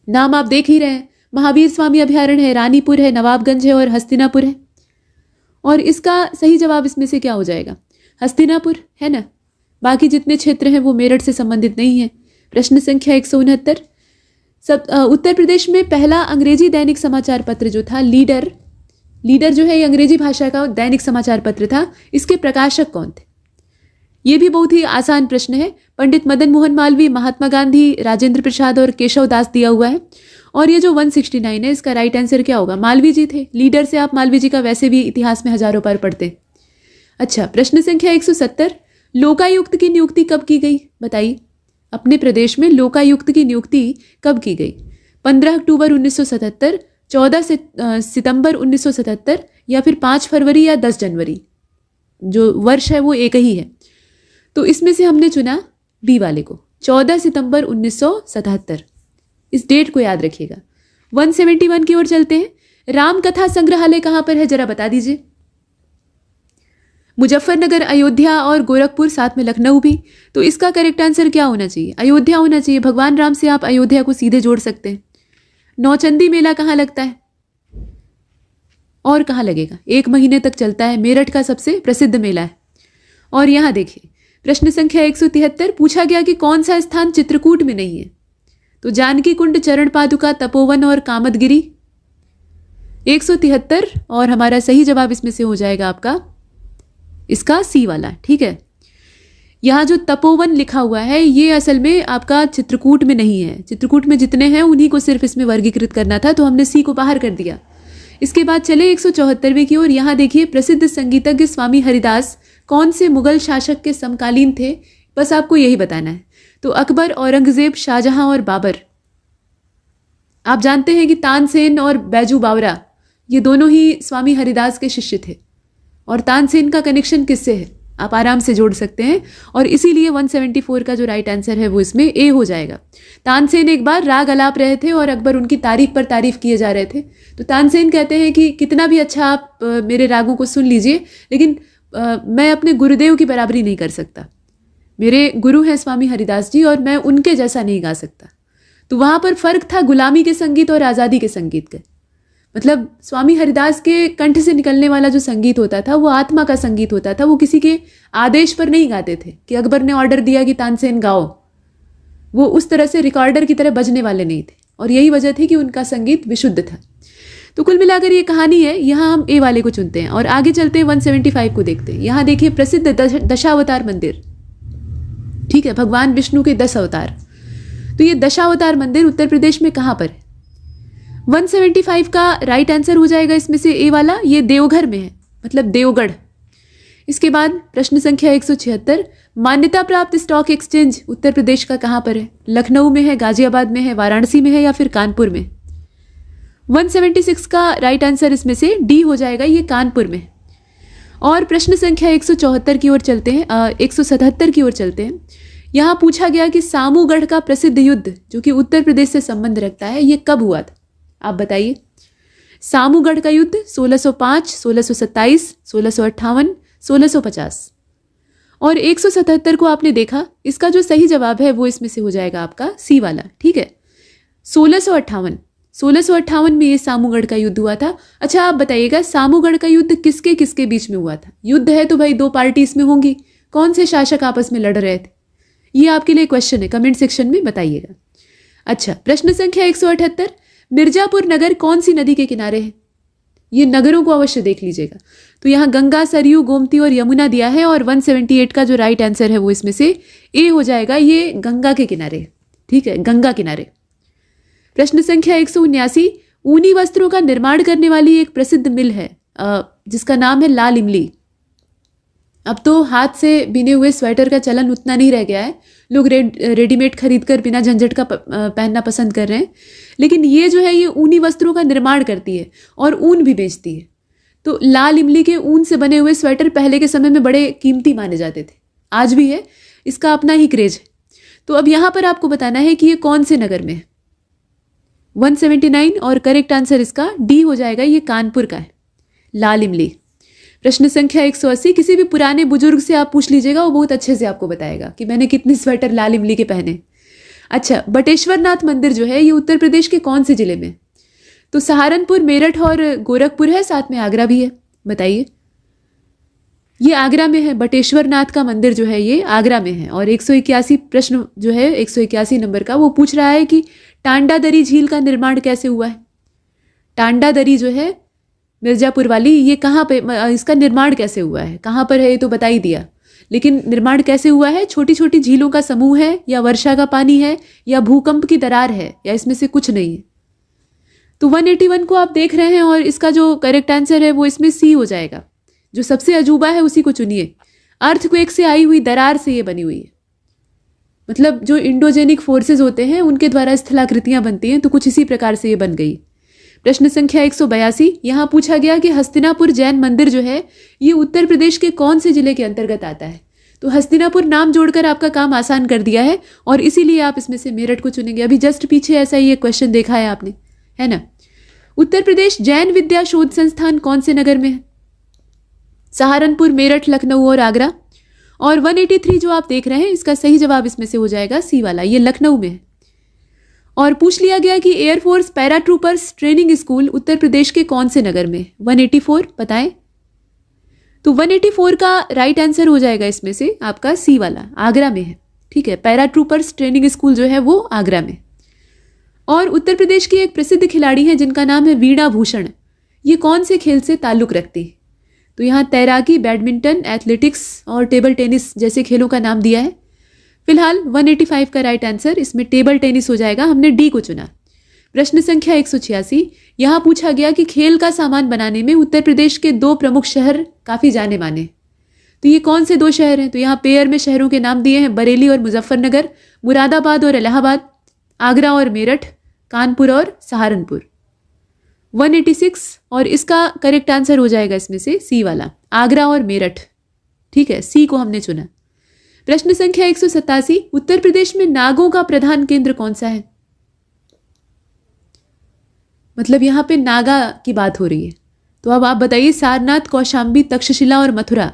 नाम आप देख ही रहे हैं, महावीर स्वामी अभयारण्य है, रानीपुर है, नवाबगंज है और हस्तिनापुर है। और इसका सही जवाब इसमें से क्या हो जाएगा? हस्तिनापुर है ना। बाकी जितने क्षेत्र हैं वो मेरठ से संबंधित नहीं है। प्रश्न संख्या 169, उत्तर प्रदेश में पहला अंग्रेजी दैनिक समाचार पत्र जो था लीडर जो है ये अंग्रेजी भाषा का दैनिक समाचार पत्र था, इसके प्रकाशक कौन थे? ये भी बहुत ही आसान प्रश्न है। पंडित मदन मोहन मालवीय, महात्मा गांधी, राजेंद्र प्रसाद और केशव दास दिया हुआ है। और ये जो 169 है इसका राइट आंसर क्या होगा? मालवीय जी थे। लीडर से आप मालवीय जी का वैसे भी इतिहास में हजारों बार पढ़ते। अच्छा, प्रश्न संख्या 170, लोकायुक्त की नियुक्ति कब की गई बताइए? अपने प्रदेश में लोकायुक्त की नियुक्ति कब की गई? 15 अक्टूबर 1977, 14 सितंबर 1977 या फिर 5 फरवरी या 10 जनवरी? जो वर्ष है वो एक ही है, तो इसमें से हमने चुना बी वाले को, 14 सितंबर 1977। इस डेट को याद रखिएगा। 171 की ओर चलते हैं। राम कथा संग्रहालय कहाँ पर है, जरा बता दीजिए। मुजफ्फरनगर, अयोध्या और गोरखपुर, साथ में लखनऊ भी। तो इसका करेक्ट आंसर क्या होना चाहिए? अयोध्या होना चाहिए। भगवान राम से आप अयोध्या को सीधे जोड़ सकते हैं। नौचंदी मेला कहाँ लगता है और कहाँ लगेगा? 1 महीने तक चलता है, मेरठ का सबसे प्रसिद्ध मेला है। और यहाँ देखिए प्रश्न संख्या 173 पूछा गया कि कौन सा स्थान चित्रकूट में नहीं है? तो जानकी कुंड, चरण पादुका, तपोवन और कामदगिरी। 173 और हमारा सही जवाब इसमें से हो जाएगा आपका इसका सी वाला, ठीक है। यहाँ जो तपोवन लिखा हुआ है ये असल में आपका चित्रकूट में नहीं है। चित्रकूट में जितने हैं उन्हीं को सिर्फ इसमें वर्गीकृत करना था, तो हमने सी को बाहर कर दिया। इसके बाद चले 174वें की ओर। यहाँ देखिए प्रसिद्ध संगीतज्ञ स्वामी हरिदास कौन से मुगल शासक के समकालीन थे? बस आपको यही बताना है। तो अकबर, औरंगजेब, शाहजहां और बाबर। आप जानते हैं कि तानसेन और बैजू बावरा ये दोनों ही स्वामी हरिदास के शिष्य थे। और तानसेन का कनेक्शन किससे है आप आराम से जोड़ सकते हैं, और इसीलिए 174 का जो राइट आंसर है वो इसमें ए हो जाएगा। तानसेन एक बार राग अलाप रहे थे और अकबर उनकी तारीफ पर तारीफ किए जा रहे थे। तो तानसेन कहते हैं कि कितना भी अच्छा आप मेरे रागों को सुन लीजिए, लेकिन मैं अपने गुरुदेव की बराबरी नहीं कर सकता। मेरे गुरु हैं स्वामी हरिदास जी और मैं उनके जैसा नहीं गा सकता। तो वहाँ पर फर्क था गुलामी के संगीत और आज़ादी के संगीत का। मतलब स्वामी हरिदास के कंठ से निकलने वाला जो संगीत होता था वो आत्मा का संगीत होता था। वो किसी के आदेश पर नहीं गाते थे कि अकबर ने ऑर्डर दिया कि तानसेन गाओ। वो उस तरह से रिकॉर्डर की तरह बजने वाले नहीं थे, और यही वजह थी कि उनका संगीत विशुद्ध था। तो कुल मिलाकर ये कहानी है। यहाँ हम ए वाले को चुनते हैं और आगे चलते हैं 175 को देखते हैं। यहाँ देखिए प्रसिद्ध दशावतार मंदिर, ठीक है, भगवान विष्णु के 10 अवतार। तो ये दशावतार मंदिर उत्तर प्रदेश में कहाँ पर है? 175 का राइट आंसर हो जाएगा इसमें से ए वाला, ये देवघर में है, मतलब देवगढ़। इसके बाद प्रश्न संख्या 176, मान्यता प्राप्त स्टॉक एक्सचेंज उत्तर प्रदेश का कहाँ पर है? लखनऊ में है, गाजियाबाद में है, वाराणसी में है या फिर कानपुर में? 176 का राइट आंसर इसमें से डी हो जाएगा, ये कानपुर में। और प्रश्न संख्या 174 की ओर चलते हैं, 177 की ओर चलते हैं। यहाँ पूछा गया कि सामूगढ़ का प्रसिद्ध युद्ध जो कि उत्तर प्रदेश से संबंध रखता है ये कब हुआ था? आप बताइए। सामूगढ़ का युद्ध 1605, 1627, 1658, 1650। और 177 को आपने देखा, इसका जो सही जवाब है वो इसमें से हो जाएगा आपका सी वाला, ठीक है। 1658 में ये सामूगढ़ का युद्ध हुआ था। अच्छा आप बताइएगा सामूगढ़ का युद्ध किसके किसके बीच में हुआ था? युद्ध है तो भाई 2 पार्टी इसमें होंगी, कौन से शासक आपस में लड़ रहे थे? ये आपके लिए क्वेश्चन है, कमेंट सेक्शन में बताइएगा। अच्छा प्रश्न संख्या 178, मिर्जापुर नगर कौन सी नदी के किनारे है? ये नगरों को अवश्य देख लीजिएगा। तो यहाँ गंगा, सरयू, गोमती और यमुना दिया है, और 178 का जो राइट आंसर है वो इसमें से ए हो जाएगा, ये गंगा के किनारे, ठीक है, गंगा किनारे। प्रश्न संख्या 179, ऊनी वस्त्रों का निर्माण करने वाली एक प्रसिद्ध मिल है जिसका नाम है लाल इमली। अब तो हाथ से बिने हुए स्वेटर का चलन उतना नहीं रह गया है, लोग रेडीमेड खरीद कर बिना झंझट का पहनना पसंद कर रहे हैं, लेकिन ये जो है ये ऊनी वस्त्रों का निर्माण करती है और ऊन भी बेचती है। तो लाल इमली के ऊन से बने हुए स्वेटर पहले के समय में बड़े कीमती माने जाते थे, आज भी है, इसका अपना ही क्रेज है। तो अब यहाँ पर आपको बताना है कि ये कौन से नगर में है। 179 और करेक्ट आंसर इसका डी हो जाएगा, ये कानपुर का है, लाल इमली। प्रश्न संख्या 180, किसी भी पुराने बुजुर्ग से आप पूछ लीजिएगा, वो बहुत अच्छे से आपको बताएगा कि मैंने कितने स्वेटर लाल इमली के पहने। अच्छा बटेश्वर नाथ मंदिर जो है ये उत्तर प्रदेश के कौन से जिले में? तो सहारनपुर, मेरठ और गोरखपुर है, साथ में आगरा भी है, बताइए। ये आगरा में है, बटेश्वर नाथ का मंदिर जो है ये आगरा में है। और 181 प्रश्न जो है 181 नंबर का वो पूछ रहा है कि टांडा दरी झील का निर्माण कैसे हुआ है? टांडा दरी जो है मिर्जापुर वाली, ये कहाँ पे, इसका निर्माण कैसे हुआ है, कहाँ पर है ये तो बता ही दिया, लेकिन निर्माण कैसे हुआ है? छोटी छोटी झीलों का समूह है, या वर्षा का पानी है, या भूकंप की दरार है, या इसमें से कुछ नहीं है? तो 181 को आप देख रहे हैं और इसका जो करेक्ट आंसर है वो इसमें सी हो जाएगा। जो सबसे अजूबा है उसी को चुनिए। अर्थक्वेक से आई हुई दरार से ये बनी हुई है। मतलब जो इंडोजेनिक फोर्सेज होते हैं उनके द्वारा स्थलाकृतियां बनती हैं, तो कुछ इसी प्रकार से ये बन गई। प्रश्न संख्या 182, यहाँ पूछा गया कि हस्तिनापुर जैन मंदिर जो है ये उत्तर प्रदेश के कौन से जिले के अंतर्गत आता है। तो हस्तिनापुर नाम जोड़कर आपका काम आसान कर दिया है और इसीलिए आप इसमें से मेरठ को चुनेंगे। अभी जस्ट पीछे ऐसा ही एक क्वेश्चन देखा है आपने, है ना। उत्तर प्रदेश जैन विद्या शोध संस्थान कौन से नगर में है? सहारनपुर, मेरठ, लखनऊ और आगरा। और 183 जो आप देख रहे हैं इसका सही जवाब इसमें से हो जाएगा सी वाला, ये लखनऊ में है। और पूछ लिया गया कि air force paratroopers training school Uttar Pradesh के कौन से नगर में? 184 बताएं। तो 184 का राइट आंसर हो जाएगा इसमें से आपका सी वाला, आगरा में है। ठीक है, पैराट्रूपर्स ट्रेनिंग स्कूल जो है वो आगरा में। और उत्तर प्रदेश की एक प्रसिद्ध खिलाड़ी है जिनका नाम है वीणा भूषण, ये कौन से खेल से ताल्लुक रखती है? तो यहाँ तैराकी, बैडमिंटन, एथलेटिक्स और टेबल टेनिस जैसे खेलों का नाम दिया है। फिलहाल 185 का राइट आंसर इसमें टेबल टेनिस हो जाएगा, हमने डी को चुना। प्रश्न संख्या 186, यहाँ पूछा गया कि खेल का सामान बनाने में उत्तर प्रदेश के 2 प्रमुख शहर काफ़ी जाने माने, तो ये कौन से 2 शहर हैं? तो यहाँ पेयर में शहरों के नाम दिए हैं, बरेली और मुजफ्फरनगर, मुरादाबाद और इलाहाबाद, आगरा और मेरठ, कानपुर और सहारनपुर। 186 और इसका करेक्ट आंसर हो जाएगा इसमें से सी वाला, आगरा और मेरठ। ठीक है, सी को हमने चुना। प्रश्न संख्या 187, उत्तर प्रदेश में नागों का प्रधान केंद्र कौन सा है? मतलब यहां पे नागा की बात हो रही है, तो अब आप बताइए सारनाथ, कौशाम्बी, तक्षशिला और मथुरा।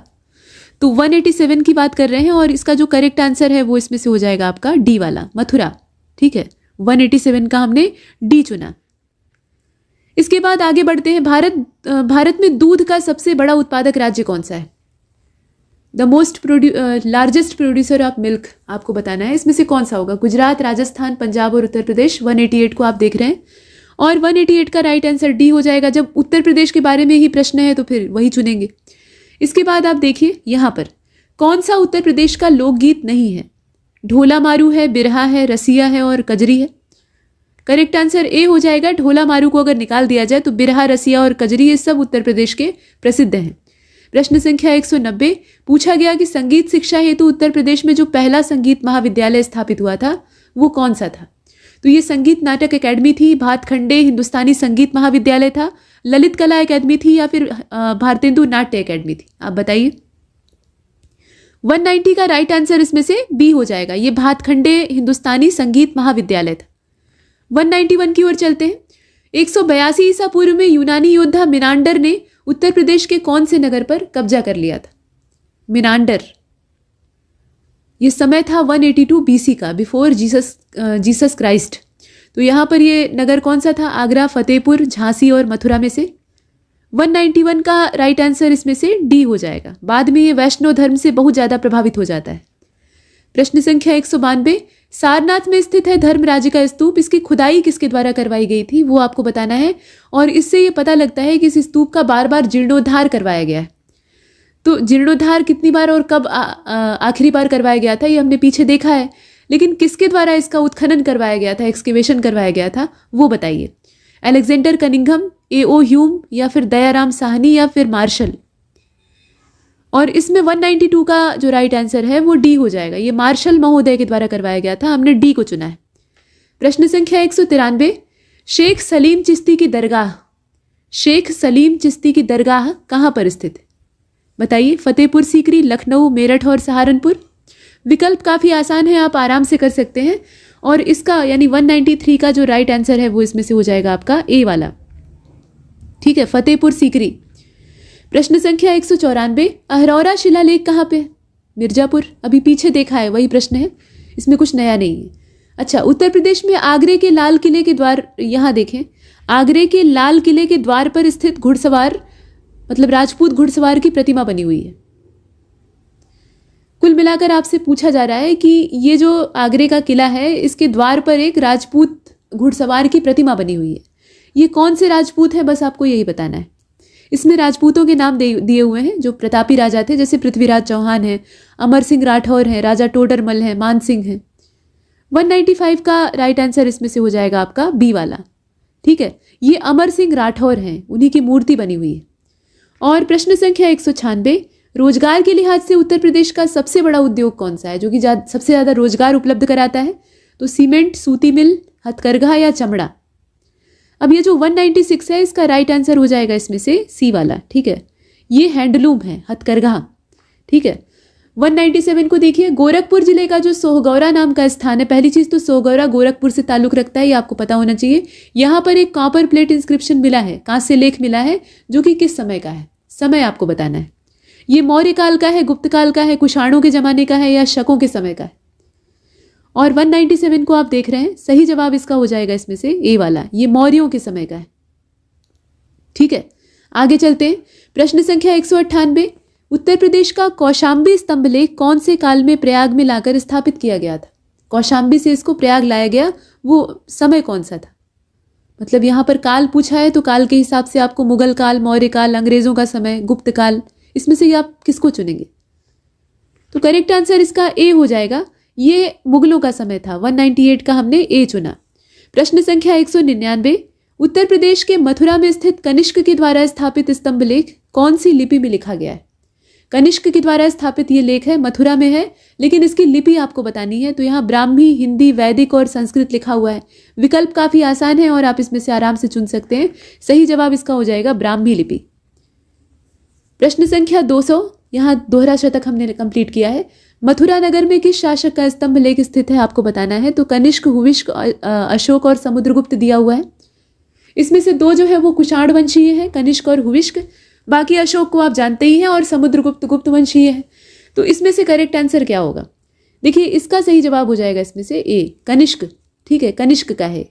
तो 187 की बात कर रहे हैं और इसका जो करेक्ट आंसर है वो इसमें से हो जाएगा आपका डी वाला, मथुरा। ठीक है, 187 का हमने डी चुना। इसके बाद आगे बढ़ते हैं। भारत में दूध का सबसे बड़ा उत्पादक राज्य कौन सा है? The largest producer of milk आपको बताना है, इसमें से कौन सा होगा? गुजरात, राजस्थान, पंजाब और उत्तर प्रदेश। 188 को आप देख रहे हैं और 188 का राइट आंसर डी हो जाएगा। जब उत्तर प्रदेश के बारे में ही प्रश्न है तो फिर वही चुनेंगे। इसके बाद आप देखिए यहाँ पर कौन सा उत्तर प्रदेश का लोकगीत नहीं है? ढोला मारू है, बिरहा है, रसिया है और कजरी है। करेक्ट आंसर ए हो जाएगा। ढोला मारू को अगर निकाल दिया जाए तो बिरहा, रसिया और कजरी ये सब उत्तर प्रदेश के प्रसिद्ध हैं। प्रश्न संख्या 190, पूछा गया कि संगीत शिक्षा हेतु उत्तर प्रदेश में जो पहला संगीत महाविद्यालय स्थापित हुआ था वो कौन सा था? तो ये संगीत नाटक एकेडमी थी, भातखंडे हिंदुस्तानी संगीत महाविद्यालय था, ललित कला एकेडमी थी या फिर भारतेंदु नाट्य एकेडमी थी? आप बताइए। 190 का राइट आंसर इसमें से बी हो जाएगा, ये भातखंडे हिंदुस्तानी संगीत महाविद्यालय था। 191 की ओर चलते हैं। 182 ईसा पूर्व में यूनानी योद्धा मिनांडर ने उत्तर प्रदेश के कौन से नगर पर कब्जा कर लिया था? मिनांडर, ये समय था 182 बीसी का, बिफोर जीसस क्राइस्ट। तो यहाँ पर ये नगर कौन सा था? आगरा, फतेहपुर, झांसी और मथुरा में से। 191 का राइट आंसर इसमें से डी हो जाएगा। बाद में ये वैष्णव धर्म से बहुत ज़्यादा प्रभावित हो जाता है। प्रश्न संख्या 192, सारनाथ में स्थित है धर्मराज का स्तूप, इसकी खुदाई किसके द्वारा करवाई गई थी वो आपको बताना है। और इससे ये पता लगता है कि इस स्तूप का बार बार जीर्णोद्धार करवाया गया है। तो जीर्णोद्धार कितनी बार और कब आखिरी बार करवाया गया था ये हमने पीछे देखा है, लेकिन किसके द्वारा इसका उत्खनन करवाया गया था, एक्सकेवेशन करवाया गया था, वो बताइए। Alexander Cunningham, A.O. ह्यूम या फिर दयाराम साहनी या फिर मार्शल। और इसमें 192 का जो राइट आंसर है वो डी हो जाएगा, ये मार्शल महोदय के द्वारा करवाया गया था, हमने डी को चुना है। प्रश्न संख्या 193, शेख सलीम चिश्ती की दरगाह, शेख सलीम चिश्ती की दरगाह कहाँ पर स्थित है? बताइए। फतेहपुर सीकरी, लखनऊ, मेरठ और सहारनपुर। विकल्प काफ़ी आसान है, आप आराम से कर सकते हैं। और इसका यानी 193 का जो राइट आंसर है वो इसमें से हो जाएगा आपका ए वाला। ठीक है, फतेहपुर सीकरी। प्रश्न संख्या 194, अहरौरा शिलालेख कहाँ पे? मिर्जापुर। अभी पीछे देखा है वही प्रश्न है, इसमें कुछ नया नहीं है। अच्छा, उत्तर प्रदेश में आगरे के लाल किले के द्वार, यहाँ देखें, आगरे के लाल किले के द्वार पर स्थित घुड़सवार मतलब राजपूत घुड़सवार की प्रतिमा बनी हुई है। कुल मिलाकर आपसे पूछा जा रहा है कि ये जो आगरे का किला है इसके द्वार पर एक राजपूत घुड़सवार की प्रतिमा बनी हुई है। ये कौन से राजपूत हैं बस आपको यही बताना है। इसमें राजपूतों के नाम दिए हुए हैं जो प्रतापी राजा थे, जैसे पृथ्वीराज चौहान हैं, अमर सिंह राठौर हैं, राजा टोडरमल हैं, मान सिंह हैं। 195 का राइट आंसर इसमें से हो जाएगा आपका बी वाला। ठीक है, ये अमर सिंह राठौर हैं, उन्हीं की मूर्ति बनी हुई है। और प्रश्न संख्या 196, रोजगार के लिहाज से उत्तर प्रदेश का सबसे बड़ा उद्योग कौन सा है जो कि सबसे ज़्यादा रोजगार उपलब्ध कराता है? तो सीमेंट, सूती मिल, हथकरघा या चमड़ा। अब ये जो 196 है इसका राइट आंसर हो जाएगा इसमें से सी वाला, ठीक है। ये हैंडलूम है, हथकरघा, ठीक है। 197 को देखिए, गोरखपुर जिले का जो सोहगौरा नाम का स्थान है, पहली चीज तो सोहगौरा गोरखपुर से ताल्लुक रखता है, ये आपको पता होना चाहिए। यहाँ पर एक कॉपर प्लेट इंस्क्रिप्शन मिला है, कांस्य लेख मिला है, जो कि किस समय का है? समय आपको बताना है। ये मौर्य काल का है, गुप्त काल का है, कुषाणों के जमाने का है या शकों के समय का है? और 197 को आप देख रहे हैं, सही जवाब इसका हो जाएगा इसमें से ए वाला, ये मौर्यों के समय का है, ठीक है। आगे चलते हैं, प्रश्न संख्या 198। उत्तर प्रदेश का कौशाम्बी स्तंभ लेख कौन से काल में प्रयाग में लाकर स्थापित किया गया था? कौशाम्बी से इसको प्रयाग लाया गया, वो समय कौन सा था? मतलब यहाँ पर काल पूछा है तो काल के हिसाब से आपको मुगल काल, मौर्य काल, अंग्रेजों का समय, गुप्त काल, इसमें से आप किसको चुनेंगे? तो करेक्ट आंसर इसका ए हो जाएगा, ये मुगलों का समय था। 198 का हमने ए चुना। प्रश्न संख्या 199। उत्तर प्रदेश के मथुरा में स्थित कनिष्क के द्वारा स्थापित स्तंभ लेख कौन सी लिपि में लिखा गया है? कनिष्क के द्वारा स्थापित ये लेख है, मथुरा में है, लेकिन इसकी लिपि आपको बतानी है। तो यहाँ ब्राह्मी, हिंदी, वैदिक और संस्कृत लिखा हुआ है। विकल्प काफी आसान है और आप इसमें से आराम से चुन सकते हैं। सही जवाब इसका हो जाएगा ब्राह्मी लिपि। प्रश्न संख्या 200, यहाँ दोहरा शतक हमने कंप्लीट किया है। मथुरा नगर में किस शासक का स्तंभ लेख स्थित है आपको बताना है। तो कनिष्क, हुविष्क, अशोक और समुद्रगुप्त दिया हुआ है। इसमें से दो जो है वो कुषाण वंशीय है, कनिष्क और हुविष्क। बाकी अशोक को आप जानते ही हैं और समुद्रगुप्त गुप्त वंशीय है। तो इसमें से करेक्ट आंसर क्या होगा? देखिए इसका सही जवाब हो जाएगा इसमें से ए, कनिष्क, ठीक है, कनिष्क का है।